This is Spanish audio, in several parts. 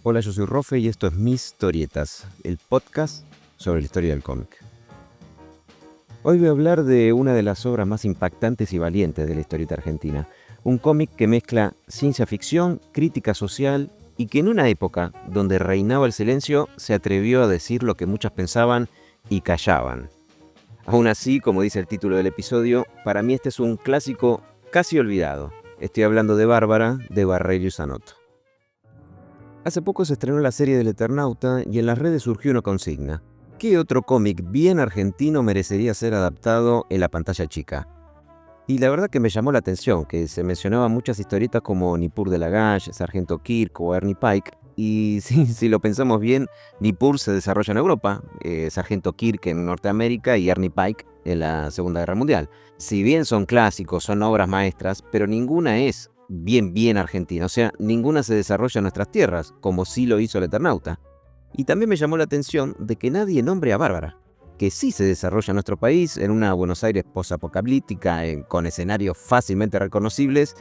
Hola, yo soy Rofe y esto es Mis Historietas, el podcast sobre la historia del cómic. Hoy voy a hablar de una de las obras más impactantes y valientes de la historieta argentina. Un cómic que mezcla ciencia ficción, crítica social y que en una época donde reinaba el silencio se atrevió a decir lo que muchos pensaban y callaban. Aún así, como dice el título del episodio, para mí este es un clásico casi olvidado. Estoy hablando de Bárbara, de Barreiro y Zanotto. Hace poco se estrenó la serie del Eternauta y en las redes surgió una consigna. ¿Qué otro cómic bien argentino merecería ser adaptado en la pantalla chica? Y la verdad que me llamó la atención que se mencionaban muchas historietas como Nippur de Lagash, Sargento Kirk o Ernie Pike. Y si lo pensamos bien, Nippur se desarrolla en Europa, Sargento Kirk en Norteamérica y Ernie Pike en la Segunda Guerra Mundial. Si bien son clásicos, son obras maestras, pero ninguna es bien argentina. O sea, ninguna se desarrolla en nuestras tierras, como sí lo hizo el Eternauta. Y también me llamó la atención de que nadie nombre a Bárbara, que sí se desarrolla en nuestro país, en una Buenos Aires posapocalíptica, con escenarios fácilmente reconocibles,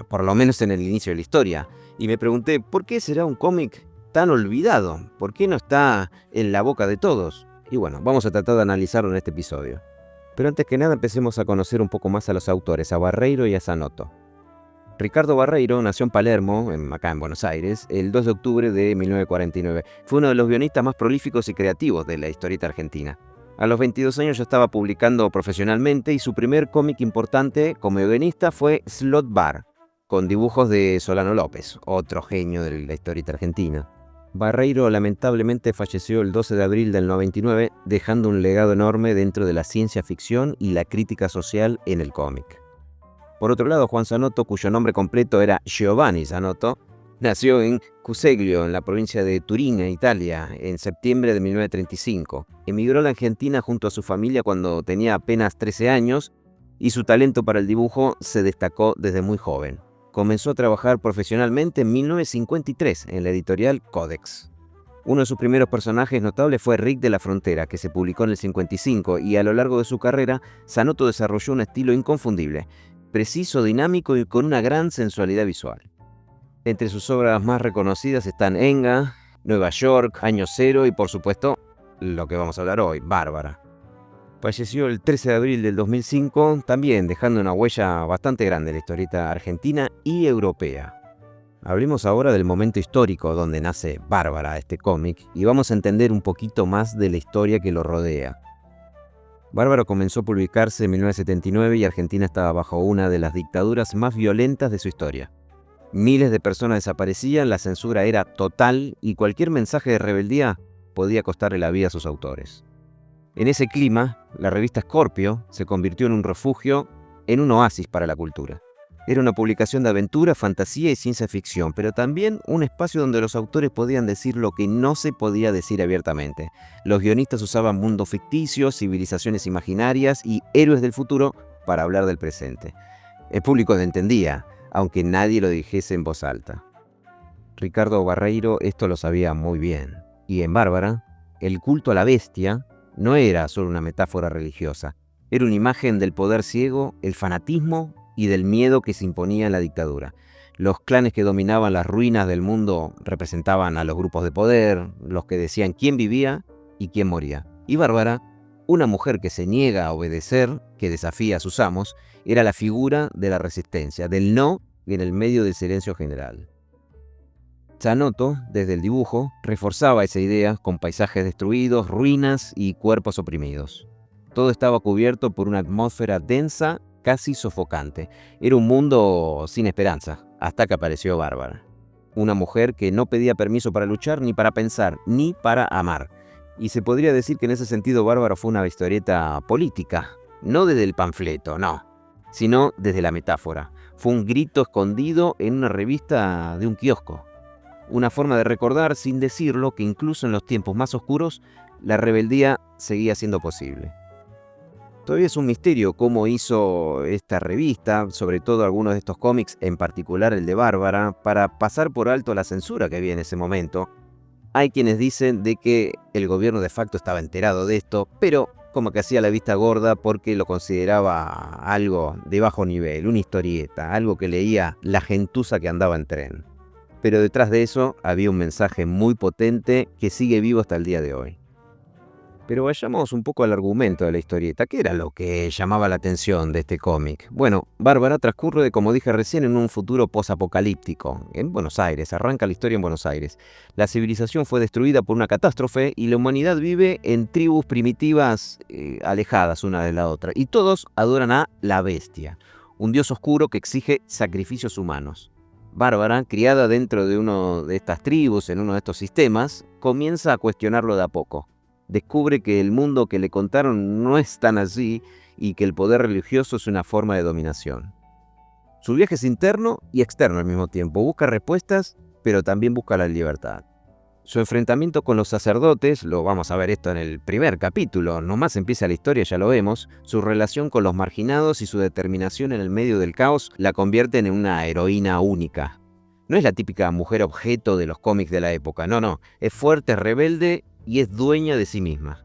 por lo menos en el inicio de la historia. Y me pregunté, ¿por qué será un cómic tan olvidado? ¿Por qué no está en la boca de todos? Y bueno, vamos a tratar de analizarlo en este episodio. Pero antes que nada empecemos a conocer un poco más a los autores, a Barreiro y a Zanotto. Ricardo Barreiro nació en Palermo, acá en Buenos Aires, el 2 de octubre de 1949. Fue uno de los guionistas más prolíficos y creativos de la historieta argentina. A los 22 años ya estaba publicando profesionalmente y su primer cómic importante como guionista fue Slot Bar, con dibujos de Solano López, otro genio de la historieta argentina. Barreiro lamentablemente falleció el 12 de abril del 99, dejando un legado enorme dentro de la ciencia ficción y la crítica social en el cómic. Por otro lado, Juan Zanotto, cuyo nombre completo era Giovanni Zanotto, nació en Cuseglio, en la provincia de Turín, en Italia, en septiembre de 1935. Emigró a la Argentina junto a su familia cuando tenía apenas 13 años y su talento para el dibujo se destacó desde muy joven. Comenzó a trabajar profesionalmente en 1953 en la editorial Codex. Uno de sus primeros personajes notables fue Rick de la Frontera, que se publicó en el 55, y a lo largo de su carrera, Zanotto desarrolló un estilo inconfundible, preciso, dinámico y con una gran sensualidad visual. Entre sus obras más reconocidas están Enga, Nueva York, Año Cero y por supuesto, lo que vamos a hablar hoy, Bárbara. Falleció el 13 de abril del 2005, también dejando una huella bastante grande en la historieta argentina y europea. Hablemos ahora del momento histórico donde nace Bárbara, este cómic, y vamos a entender un poquito más de la historia que lo rodea. Bárbara comenzó a publicarse en 1979 y Argentina estaba bajo una de las dictaduras más violentas de su historia. Miles de personas desaparecían, la censura era total y cualquier mensaje de rebeldía podía costarle la vida a sus autores. En ese clima, la revista Scorpio se convirtió en un refugio, en un oasis para la cultura. Era una publicación de aventura, fantasía y ciencia ficción, pero también un espacio donde los autores podían decir lo que no se podía decir abiertamente. Los guionistas usaban mundos ficticios, civilizaciones imaginarias y héroes del futuro para hablar del presente. El público lo entendía, aunque nadie lo dijese en voz alta. Ricardo Barreiro esto lo sabía muy bien. Y en Bárbara, el culto a la bestia no era solo una metáfora religiosa. Era una imagen del poder ciego, el fanatismo y del miedo que se imponía en la dictadura. Los clanes que dominaban las ruinas del mundo representaban a los grupos de poder, los que decían quién vivía y quién moría. Y Bárbara, una mujer que se niega a obedecer, que desafía a sus amos, era la figura de la resistencia, del no en el medio del silencio general. Zanotto, desde el dibujo, reforzaba esa idea con paisajes destruidos, ruinas y cuerpos oprimidos. Todo estaba cubierto por una atmósfera densa, casi sofocante. Era un mundo sin esperanza, hasta que apareció Bárbara. Una mujer que no pedía permiso para luchar, ni para pensar, ni para amar. Y se podría decir que en ese sentido Bárbara fue una historieta política, no desde el panfleto, no, sino desde la metáfora. Fue un grito escondido en una revista de un kiosco. Una forma de recordar, sin decirlo, que incluso en los tiempos más oscuros, la rebeldía seguía siendo posible. Todavía es un misterio cómo hizo esta revista, sobre todo algunos de estos cómics, en particular el de Bárbara, para pasar por alto la censura que había en ese momento. Hay quienes dicen de que el gobierno de facto estaba enterado de esto, pero como que hacía la vista gorda porque lo consideraba algo de bajo nivel, una historieta, algo que leía la gentuza que andaba en tren. pero detrás de eso había un mensaje muy potente que sigue vivo hasta el día de hoy. Pero vayamos un poco al argumento de la historieta. ¿Qué era lo que llamaba la atención de este cómic? Bueno, Bárbara transcurre, como dije recién, en un futuro posapocalíptico. En Buenos Aires, arranca la historia en Buenos Aires. La civilización fue destruida por una catástrofe y la humanidad vive en tribus primitivas alejadas una de la otra. Y todos adoran a la bestia, un dios oscuro que exige sacrificios humanos. Bárbara, criada dentro de una de estas tribus, en uno de estos sistemas, comienza a cuestionarlo de a poco. Descubre que el mundo que le contaron no es tan así y que el poder religioso es una forma de dominación. Su viaje es interno y externo al mismo tiempo. Busca respuestas, pero también busca la libertad. Su enfrentamiento con los sacerdotes, lo vamos a ver esto en el primer capítulo, nomás empieza la historia, ya lo vemos, su relación con los marginados y su determinación en el medio del caos la convierten en una heroína única. No es la típica mujer objeto de los cómics de la época, no, es fuerte, rebelde y es dueña de sí misma.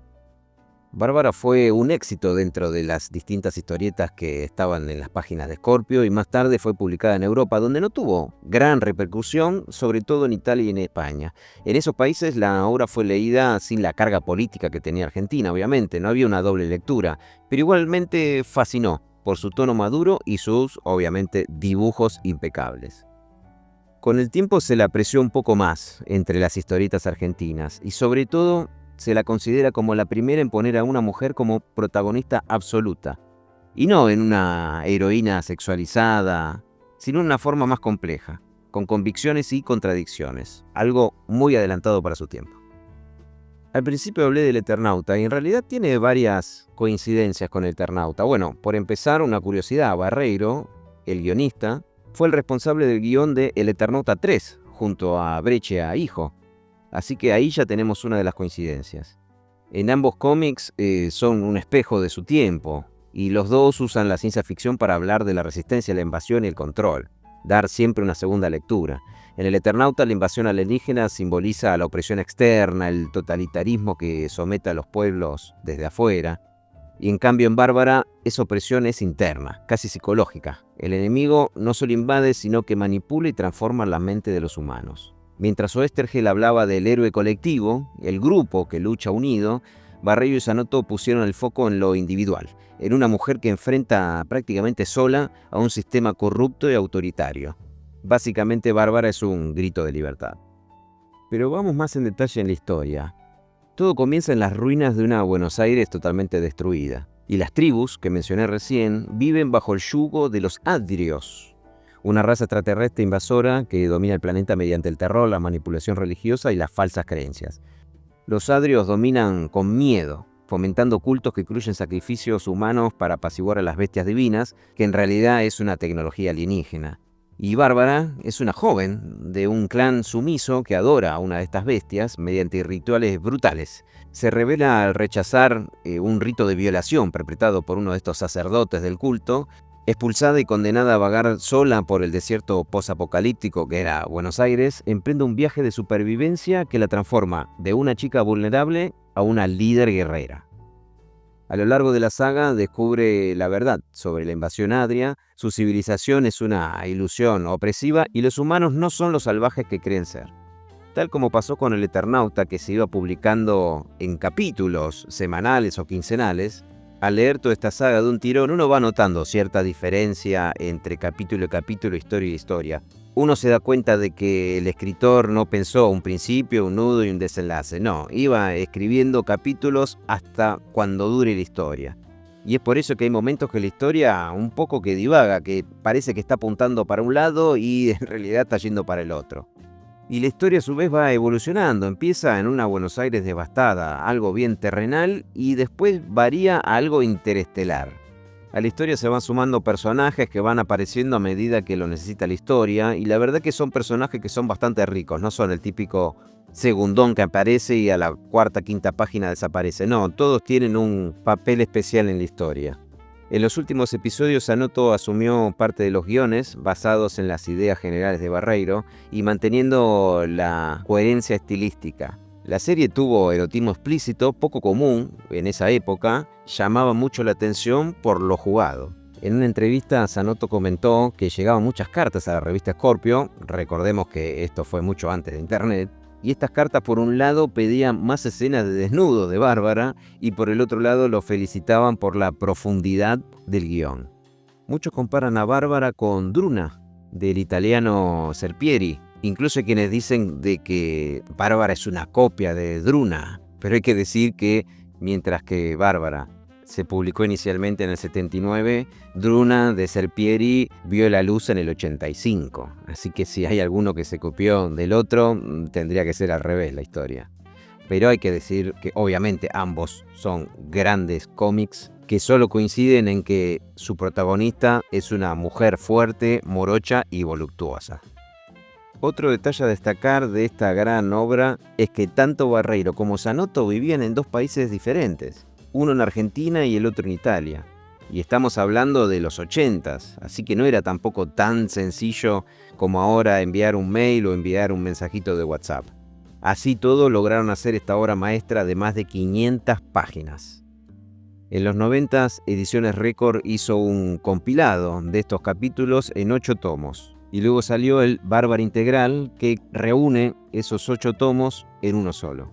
Bárbara fue un éxito dentro de las distintas historietas que estaban en las páginas de Scorpio y más tarde fue publicada en Europa, donde no tuvo gran repercusión, sobre todo en Italia y en España. En esos países la obra fue leída sin la carga política que tenía Argentina, obviamente, no había una doble lectura, pero igualmente fascinó por su tono maduro y sus, obviamente, dibujos impecables. Con el tiempo se la apreció un poco más entre las historietas argentinas y sobre todo se la considera como la primera en poner a una mujer como protagonista absoluta. Y no en una heroína sexualizada, sino en una forma más compleja, con convicciones y contradicciones, algo muy adelantado para su tiempo. Al principio hablé del Eternauta y en realidad tiene varias coincidencias con el Eternauta. Bueno, por empezar, una curiosidad, Barreiro, el guionista, fue el responsable del guión de El Eternauta 3, junto a Breccia hijo. Así que ahí ya tenemos una de las coincidencias. En ambos cómics son un espejo de su tiempo, y los dos usan la ciencia ficción para hablar de la resistencia, la invasión y el control, dar siempre una segunda lectura. En El Eternauta la invasión alienígena simboliza la opresión externa, el totalitarismo que somete a los pueblos desde afuera, y en cambio en Bárbara esa opresión es interna, casi psicológica. El enemigo no solo invade, sino que manipula y transforma la mente de los humanos. Mientras Oesterheld hablaba del héroe colectivo, el grupo que lucha unido, Barreiro y Zanotto pusieron el foco en lo individual, en una mujer que enfrenta prácticamente sola a un sistema corrupto y autoritario. Básicamente Bárbara es un grito de libertad. Pero vamos más en detalle en la historia. Todo comienza en las ruinas de una Buenos Aires totalmente destruida, y las tribus que mencioné recién viven bajo el yugo de los Adrios, una raza extraterrestre invasora que domina el planeta mediante el terror, la manipulación religiosa y las falsas creencias. Los Adrios dominan con miedo, fomentando cultos que incluyen sacrificios humanos para apaciguar a las bestias divinas, que en realidad es una tecnología alienígena. Y Bárbara es una joven de un clan sumiso que adora a una de estas bestias mediante rituales brutales. Se revela al rechazar un rito de violación perpetrado por uno de estos sacerdotes del culto. Expulsada y condenada a vagar sola por el desierto posapocalíptico que era Buenos Aires, emprende un viaje de supervivencia que la transforma de una chica vulnerable a una líder guerrera. A lo largo de la saga descubre la verdad sobre la invasión adria, su civilización es una ilusión opresiva y los humanos no son los salvajes que creen ser. Tal como pasó con el Eternauta, que se iba publicando en capítulos semanales o quincenales, al leer toda esta saga de un tirón uno va notando cierta diferencia entre capítulo y capítulo, historia y historia. Uno se da cuenta de que el escritor no pensó un principio, un nudo y un desenlace. No, iba escribiendo capítulos hasta cuando dure la historia. Y es por eso que hay momentos que la historia un poco que divaga, que parece que está apuntando para un lado y en realidad está yendo para el otro. Y la historia a su vez va evolucionando, empieza en una Buenos Aires devastada, algo bien terrenal, y después varía a algo interestelar. A la historia se van sumando personajes que van apareciendo a medida que lo necesita la historia, y la verdad que son personajes que son bastante ricos, no son el típico segundón que aparece y a la cuarta, quinta página desaparece. No, todos tienen un papel especial en la historia. En los últimos episodios Zanotto asumió parte de los guiones basados en las ideas generales de Barreiro y manteniendo la coherencia estilística. La serie tuvo erotismo explícito, poco común en esa época, llamaba mucho la atención por lo jugado. En una entrevista, Zanotto comentó que llegaban muchas cartas a la revista Scorpio, recordemos que esto fue mucho antes de Internet, y estas cartas por un lado pedían más escenas de desnudo de Bárbara y por el otro lado lo felicitaban por la profundidad del guión. Muchos comparan a Bárbara con Druna, del italiano Serpieri. Incluso hay quienes dicen de que Bárbara es una copia de Druna, pero hay que decir que mientras que Bárbara se publicó inicialmente en el 79, Druna de Serpieri vio la luz en el 85. Así que si hay alguno que se copió del otro, tendría que ser al revés la historia. Pero hay que decir que obviamente ambos son grandes cómics que solo coinciden en que su protagonista es una mujer fuerte, morocha y voluptuosa. Otro detalle a destacar de esta gran obra es que tanto Barreiro como Zanotto vivían en dos países diferentes, uno en Argentina y el otro en Italia. Y estamos hablando de los 80s, así que no era tampoco tan sencillo como ahora enviar un mail o enviar un mensajito de WhatsApp. Así todo lograron hacer esta obra maestra de más de 500 páginas. En los 90s, Ediciones Record hizo un compilado de estos capítulos en 8 tomos. Y luego salió el Bárbara Integral, que reúne esos 8 tomos en uno solo.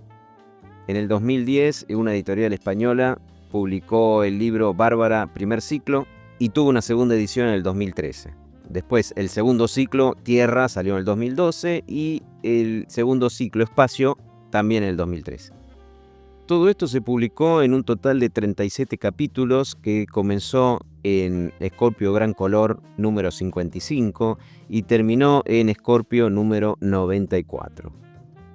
En el 2010, una editorial española publicó el libro Bárbara Primer Ciclo y tuvo una segunda edición en el 2013. Después, el segundo ciclo, Tierra, salió en el 2012 y el segundo ciclo, Espacio, también en el 2013. Todo esto se publicó en un total de 37 capítulos que comenzó en Scorpio Gran Color número 55 y terminó en Scorpio número 94.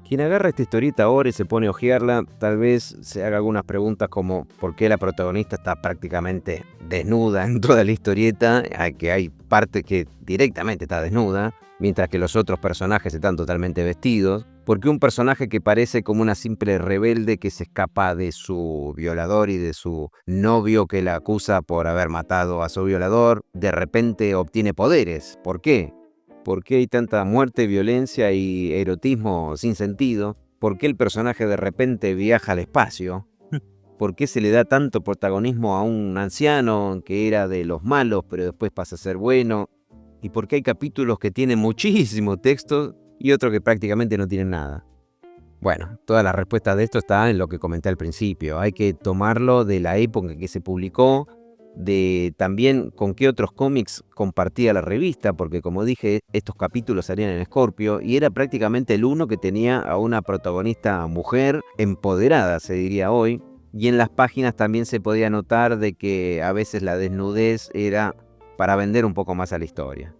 Quien agarra esta historieta ahora y se pone a hojearla, tal vez se haga algunas preguntas como ¿por qué la protagonista está prácticamente desnuda en toda la historieta? Que hay parte que directamente está desnuda, mientras que los otros personajes están totalmente vestidos. ¿Por qué un personaje que parece como una simple rebelde que se escapa de su violador y de su novio que la acusa por haber matado a su violador, de repente obtiene poderes? ¿Por qué? ¿Por qué hay tanta muerte, violencia y erotismo sin sentido? ¿Por qué el personaje de repente viaja al espacio? ¿Por qué se le da tanto protagonismo a un anciano que era de los malos pero después pasa a ser bueno? ¿Y por qué hay capítulos que tienen muchísimo texto y otros que prácticamente no tienen nada? Bueno, toda la respuesta de esto está en lo que comenté al principio. Hay que tomarlo de la época en que se publicó, de también con qué otros cómics compartía la revista, porque como dije, estos capítulos salían en Scorpio y era prácticamente el uno que tenía a una protagonista mujer empoderada, se diría hoy, y en las páginas también se podía notar de que a veces la desnudez era para vender un poco más a la historia.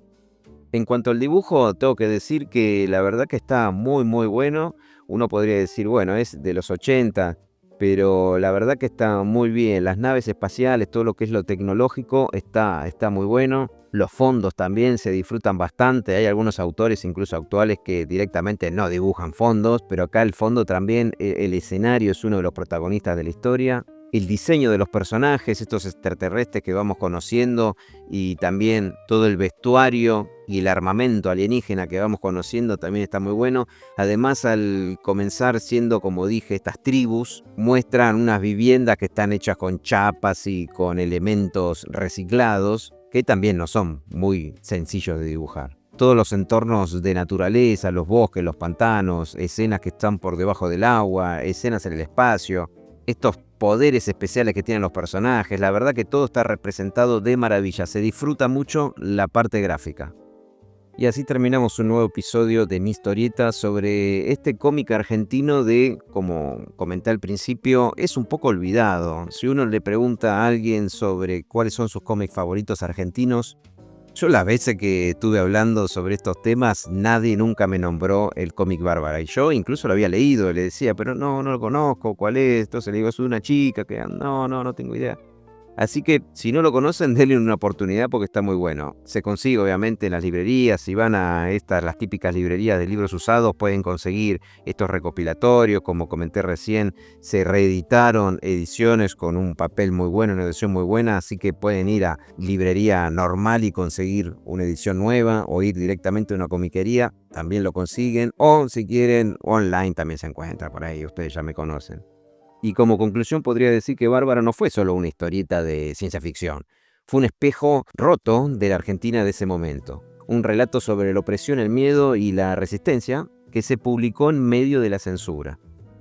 En cuanto al dibujo, tengo que decir que la verdad que está muy muy bueno. Uno podría decir, bueno, es de los 80, pero la verdad que está muy bien. Las naves espaciales, todo lo que es lo tecnológico, está muy bueno. Los fondos también se disfrutan bastante. Hay algunos autores, incluso actuales, que directamente no dibujan fondos, pero acá el fondo también, el escenario es uno de los protagonistas de la historia. El diseño de los personajes, estos extraterrestres que vamos conociendo, y también todo el vestuario y el armamento alienígena que vamos conociendo también está muy bueno. Además, al comenzar siendo, como dije, estas tribus, muestran unas viviendas que están hechas con chapas y con elementos reciclados, que también no son muy sencillos de dibujar. Todos los entornos de naturaleza, los bosques, los pantanos, escenas que están por debajo del agua, escenas en el espacio, estos poderes especiales que tienen los personajes, la verdad que todo está representado de maravilla, se disfruta mucho la parte gráfica. Y así terminamos un nuevo episodio de Mi Historieta sobre este cómic argentino de, como comenté al principio, es un poco olvidado. Si uno le pregunta a alguien sobre cuáles son sus cómics favoritos argentinos, yo las veces que estuve hablando sobre estos temas, nadie nunca me nombró el cómic Bárbara. Y yo incluso lo había leído, le decía, pero no lo conozco, ¿cuál es? Entonces le digo, es una chica que no tengo idea. Así que si no lo conocen, denle una oportunidad porque está muy bueno. Se consigue obviamente en las librerías. Si van a las típicas librerías de libros usados, pueden conseguir estos recopilatorios. Como comenté recién, se reeditaron ediciones con un papel muy bueno, una edición muy buena. Así que pueden ir a librería normal y conseguir una edición nueva, o ir directamente a una comiquería, también lo consiguen. O si quieren, online también se encuentra por ahí, ustedes ya me conocen. Y como conclusión podría decir que Bárbara no fue solo una historieta de ciencia ficción. Fue un espejo roto de la Argentina de ese momento. Un relato sobre la opresión, el miedo y la resistencia que se publicó en medio de la censura.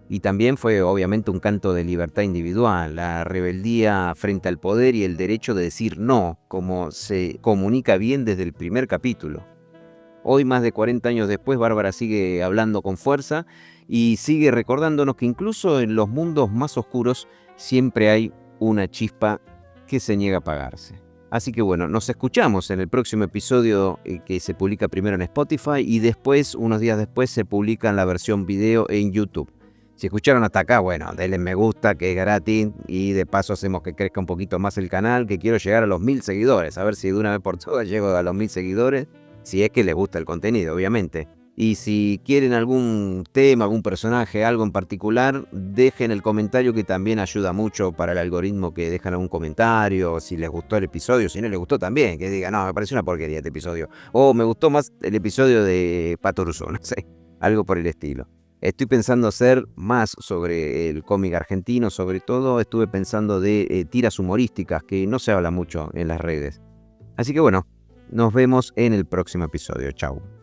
Y también fue obviamente un canto de libertad individual, la rebeldía frente al poder y el derecho de decir no, como se comunica bien desde el primer capítulo. Hoy, más de 40 años después, Bárbara sigue hablando con fuerza y sigue recordándonos que incluso en los mundos más oscuros siempre hay una chispa que se niega a apagarse. Así que bueno, nos escuchamos en el próximo episodio que se publica primero en Spotify y después, unos días después, se publica en la versión video en YouTube. Si escucharon hasta acá, bueno, denle me gusta, que es gratis, y de paso hacemos que crezca un poquito más el canal, que quiero llegar a los 1000 seguidores, a ver si de una vez por todas llego a los 1000 seguidores, si es que les gusta el contenido, obviamente. Y si quieren algún tema, algún personaje, algo en particular, dejen el comentario, que también ayuda mucho para el algoritmo, que dejan algún comentario, si les gustó el episodio, si no les gustó también, que digan, no, me pareció una porquería este episodio, o me gustó más el episodio de Pato Russo, no sé, algo por el estilo. Estoy pensando hacer más sobre el cómic argentino, sobre todo estuve pensando de tiras humorísticas, que no se habla mucho en las redes. Así que bueno, nos vemos en el próximo episodio. Chau.